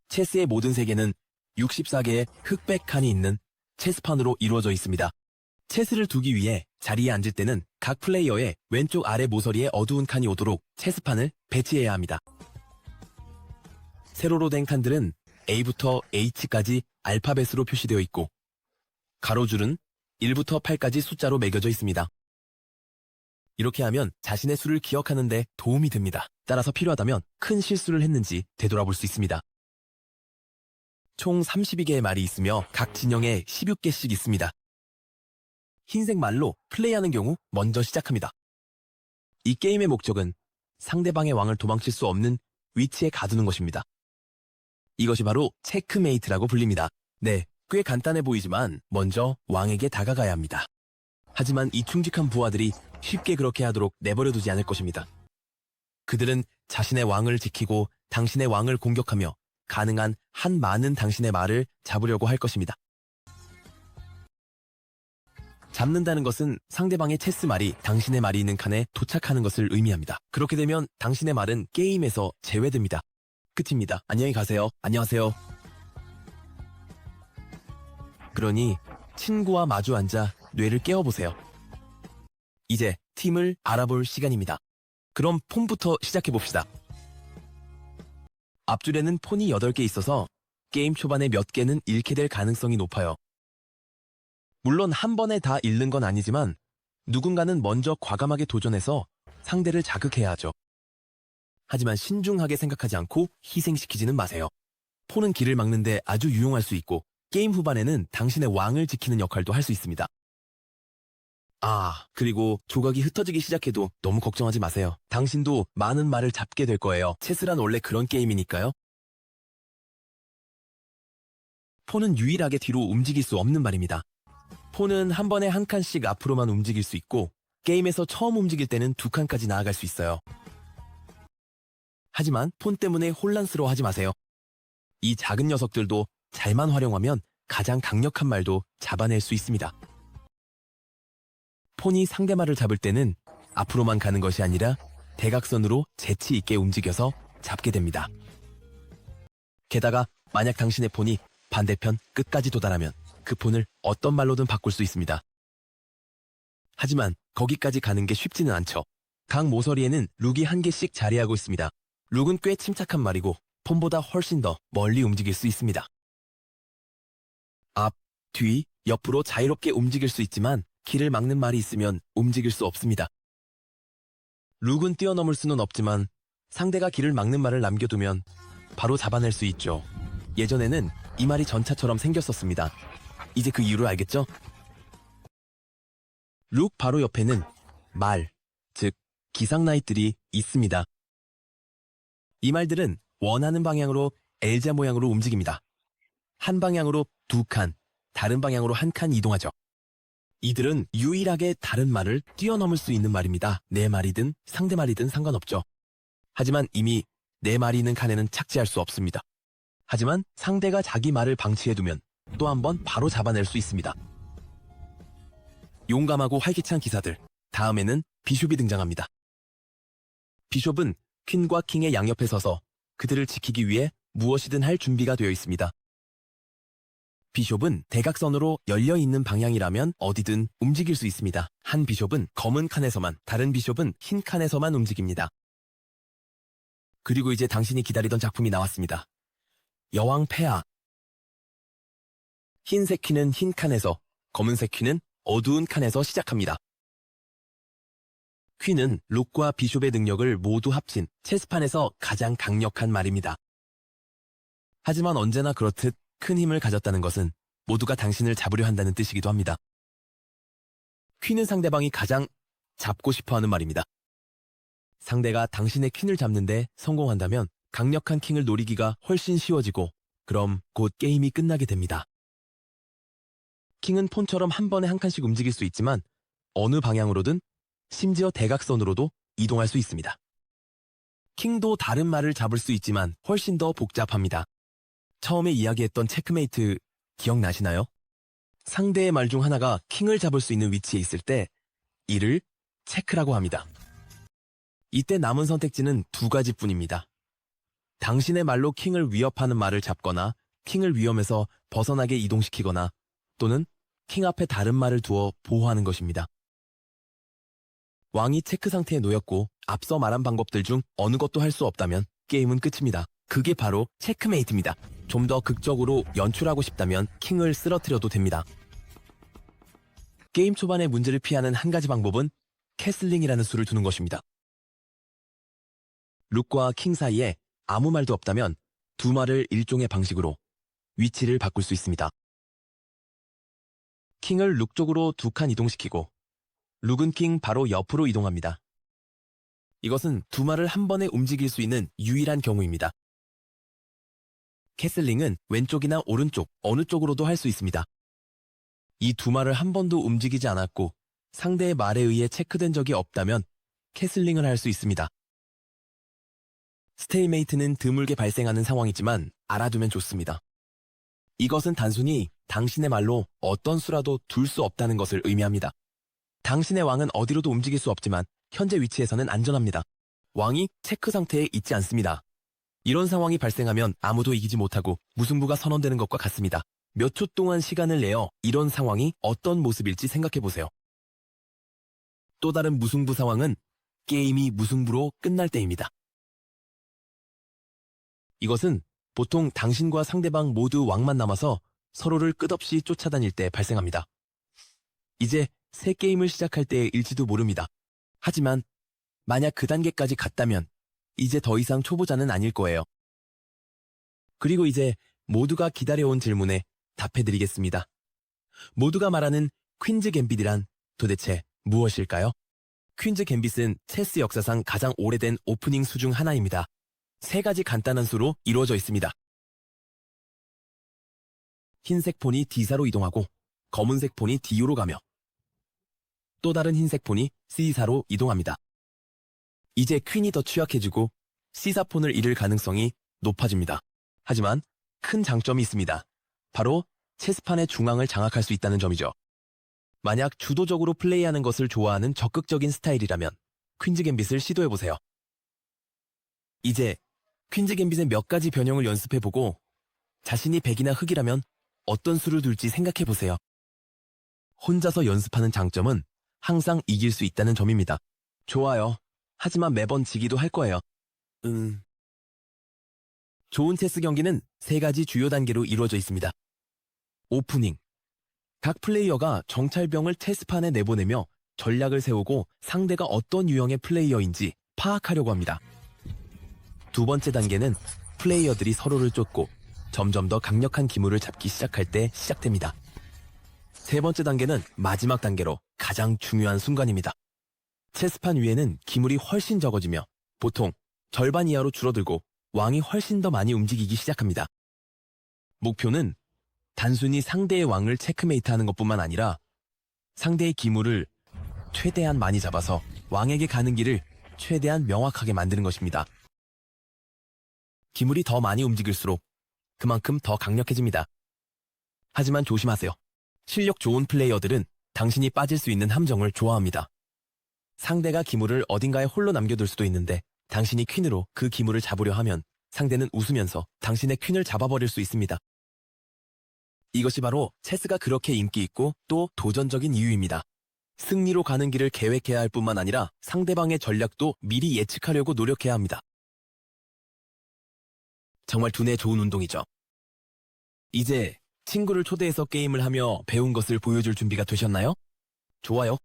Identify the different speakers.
Speaker 1: 체스의 모든 세계는 64개의 흑백 칸이 있는 체스판으로 이루어져 있습니다. 체스를 두기 위해 자리에 앉을 때는 각 플레이어의 왼쪽 아래 모서리에 어두운 칸이 오도록 체스판을 배치해야 합니다. 세로로 된 칸들은 A부터 H까지 알파벳으로 표시되어 있고 가로줄은 1부터 8까지 숫자로 매겨져 있습니다. 이렇게 하면 자신의 수를 기억하는 데 도움이 됩니다. 따라서 필요하다면 큰 실수를 했는지 되돌아볼 수 있습니다. 총 32개의 말이 있으며 각 진영에 16개씩 있습니다. 흰색 말로 플레이하는 경우 먼저 시작합니다. 이 게임의 목적은 상대방의 왕을 도망칠 수 없는 위치에 가두는 것입니다. 이것이 바로 체크메이트라고 불립니다. 네, 꽤 간단해 보이지만 먼저 왕에게 다가가야 합니다. 하지만 이 충직한 부하들이 쉽게 그렇게 하도록 내버려 두지 않을 것입니다. 그들은 자신의 왕을 지키고 당신의 왕을 공격하며 가능한 한 많은 당신의 말을 잡으려고 할 것입니다. 잡는다는 것은 상대방의 체스 말이 당신의 말이 있는 칸에 도착하는 것을 의미합니다. 그렇게 되면 당신의 말은 게임에서 제외됩니다. 끝입니다. 안녕히 가세요. 안녕하세요. 그러니 친구와 마주 앉아 뇌를 깨워보세요. 이제 팀을 알아볼 시간입니다. 그럼 폰부터 시작해봅시다. 앞줄에는 폰이 8개 있어서 게임 초반에 몇 개는 잃게 될 가능성이 높아요. 물론 한 번에 다 잃는 건 아니지만 누군가는 먼저 과감하게 도전해서 상대를 자극해야 하죠. 하지만 신중하게 생각하지 않고 희생시키지는 마세요. 폰은 길을 막는데 아주 유용할 수 있고 게임 후반에는 당신의 왕을 지키는 역할도 할 수 있습니다. 그리고 조각이 흩어지기 시작해도 너무 걱정하지 마세요. 당신도 많은 말을 잡게 될 거예요. 체스란 원래 그런 게임이니까요. 폰은 유일하게 뒤로 움직일 수 없는 말입니다. 폰은 한 번에 한 칸씩 앞으로만 움직일 수 있고 게임에서 처음 움직일 때는 2칸까지 나아갈 수 있어요. 하지만 폰 때문에 혼란스러워하지 마세요. 이 작은 녀석들도 잘만 활용하면 가장 강력한 말도 잡아낼 수 있습니다. 폰이 상대말을 잡을 때는 앞으로만 가는 것이 아니라 대각선으로 재치 있게 움직여서 잡게 됩니다. 게다가 만약 당신의 폰이 반대편 끝까지 도달하면 그 폰을 어떤 말로든 바꿀 수 있습니다. 하지만 거기까지 가는 게 쉽지는 않죠. 각 모서리에는 룩이 1개씩 자리하고 있습니다. 룩은 꽤 침착한 말이고 폰보다 훨씬 더 멀리 움직일 수 있습니다. 앞, 뒤, 옆으로 자유롭게 움직일 수 있지만 길을 막는 말이 있으면 움직일 수 없습니다. 룩은 뛰어넘을 수는 없지만 상대가 길을 막는 말을 남겨두면 바로 잡아낼 수 있죠. 예전에는 이 말이 전차처럼 생겼었습니다. 이제 그 이유를 알겠죠? 룩 바로 옆에는 말, 즉 기상나잇들이 있습니다. 이 말들은 원하는 방향으로 L자 모양으로 움직입니다. 한 방향으로 2칸, 다른 방향으로 1칸 이동하죠. 이들은 유일하게 다른 말을 뛰어넘을 수 있는 말입니다. 내 말이든 상대 말이든 상관없죠. 하지만 이미 내 말이 있는 칸에는 착지할 수 없습니다. 하지만 상대가 자기 말을 방치해두면 또 한 번 바로 잡아낼 수 있습니다. 용감하고 활기찬 기사들, 다음에는 비숍이 등장합니다. 비숍은 퀸과 킹의 양옆에 서서 그들을 지키기 위해 무엇이든 할 준비가 되어 있습니다. 비숍은 대각선으로 열려있는 방향이라면 어디든 움직일 수 있습니다. 한 비숍은 검은 칸에서만, 다른 비숍은 흰 칸에서만 움직입니다. 그리고 이제 당신이 기다리던 작품이 나왔습니다. 여왕 폐하. 흰색 퀸은 흰 칸에서, 검은색 퀸은 어두운 칸에서 시작합니다. 퀸은 룩과 비숍의 능력을 모두 합친 체스판에서 가장 강력한 말입니다. 하지만 언제나 그렇듯 큰 힘을 가졌다는 것은 모두가 당신을 잡으려 한다는 뜻이기도 합니다. 퀸은 상대방이 가장 잡고 싶어하는 말입니다. 상대가 당신의 퀸을 잡는데 성공한다면 강력한 킹을 노리기가 훨씬 쉬워지고 그럼 곧 게임이 끝나게 됩니다. 킹은 폰처럼 한 번에 한 칸씩 움직일 수 있지만 어느 방향으로든 심지어 대각선으로도 이동할 수 있습니다. 킹도 다른 말을 잡을 수 있지만 훨씬 더 복잡합니다. 처음에 이야기했던 체크메이트 기억나시나요? 상대의 말 중 하나가 킹을 잡을 수 있는 위치에 있을 때 이를 체크라고 합니다. 이때 남은 선택지는 2가지뿐입니다. 당신의 말로 킹을 위협하는 말을 잡거나 킹을 위험에서 벗어나게 이동시키거나 또는 킹 앞에 다른 말을 두어 보호하는 것입니다. 왕이 체크 상태에 놓였고 앞서 말한 방법들 중 어느 것도 할 수 없다면 게임은 끝입니다. 그게 바로 체크메이트입니다. 좀 더 극적으로 연출하고 싶다면 킹을 쓰러뜨려도 됩니다. 게임 초반의 문제를 피하는 한 가지 방법은 캐슬링이라는 수를 두는 것입니다. 룩과 킹 사이에 아무 말도 없다면 두 말을 일종의 방식으로 위치를 바꿀 수 있습니다. 킹을 룩 쪽으로 두 칸 이동시키고 룩은 킹 바로 옆으로 이동합니다. 이것은 두 말을 한 번에 움직일 수 있는 유일한 경우입니다. 캐슬링은 왼쪽이나 오른쪽 어느 쪽으로도 할 수 있습니다. 이 두 말을 한 번도 움직이지 않았고 상대의 말에 의해 체크된 적이 없다면 캐슬링을 할 수 있습니다. 스테이메이트는 드물게 발생하는 상황이지만 알아두면 좋습니다. 이것은 단순히 당신의 말로 어떤 수라도 둘 수 없다는 것을 의미합니다. 당신의 왕은 어디로도 움직일 수 없지만 현재 위치에서는 안전합니다. 왕이 체크 상태에 있지 않습니다. 이런 상황이 발생하면 아무도 이기지 못하고 무승부가 선언되는 것과 같습니다. 몇 초 동안 시간을 내어 이런 상황이 어떤 모습일지 생각해보세요. 또 다른 무승부 상황은 게임이 무승부로 끝날 때입니다. 이것은 보통 당신과 상대방 모두 왕만 남아서 서로를 끝없이 쫓아다닐 때 발생합니다. 이제 새 게임을 시작할 때일지도 모릅니다. 하지만 만약 그 단계까지 갔다면 이제 더 이상 초보자는 아닐 거예요. 그리고 이제 모두가 기다려온 질문에 답해드리겠습니다. 모두가 말하는 퀸즈 갬빗이란 도대체 무엇일까요? 퀸즈 갬빗은 체스 역사상 가장 오래된 오프닝 수 중 하나입니다. 세 가지 간단한 수로 이루어져 있습니다. 흰색 폰이 D4로 이동하고 검은색 폰이 D5로 가며 또 다른 흰색 폰이 C4로 이동합니다. 이제 퀸이 더 취약해지고 C4 폰을 잃을 가능성이 높아집니다. 하지만 큰 장점이 있습니다. 바로 체스판의 중앙을 장악할 수 있다는 점이죠. 만약 주도적으로 플레이하는 것을 좋아하는 적극적인 스타일이라면 퀸즈 갬빗을 시도해보세요. 이제 퀸즈 갬빗의 몇 가지 변형을 연습해보고 자신이 백이나 흑이라면 어떤 수를 둘지 생각해보세요. 혼자서 연습하는 장점은 항상 이길 수 있다는 점입니다. 좋아요. 하지만 매번 지기도 할 거예요. 좋은 체스 경기는 세 가지 주요 단계로 이루어져 있습니다. 오프닝. 각 플레이어가 정찰병을 체스판에 내보내며 전략을 세우고 상대가 어떤 유형의 플레이어인지 파악하려고 합니다. 두 번째 단계는 플레이어들이 서로를 쫓고 점점 더 강력한 기물을 잡기 시작할 때 시작됩니다. 세 번째 단계는 마지막 단계로 가장 중요한 순간입니다. 체스판 위에는 기물이 훨씬 적어지며 보통 절반 이하로 줄어들고 왕이 훨씬 더 많이 움직이기 시작합니다. 목표는 단순히 상대의 왕을 체크메이트하는 것뿐만 아니라 상대의 기물을 최대한 많이 잡아서 왕에게 가는 길을 최대한 명확하게 만드는 것입니다. 기물이 더 많이 움직일수록 그만큼 더 강력해집니다. 하지만 조심하세요. 실력 좋은 플레이어들은 당신이 빠질 수 있는 함정을 좋아합니다. 상대가 기물을 어딘가에 홀로 남겨둘 수도 있는데 당신이 퀸으로 그 기물을 잡으려 하면 상대는 웃으면서 당신의 퀸을 잡아버릴 수 있습니다. 이것이 바로 체스가 그렇게 인기 있고 또 도전적인 이유입니다. 승리로 가는 길을 계획해야 할 뿐만 아니라 상대방의 전략도 미리 예측하려고 노력해야 합니다. 정말 두뇌 좋은 운동이죠. 이제 친구를 초대해서 게임을 하며 배운 것을 보여줄 준비가 되셨나요? 좋아요.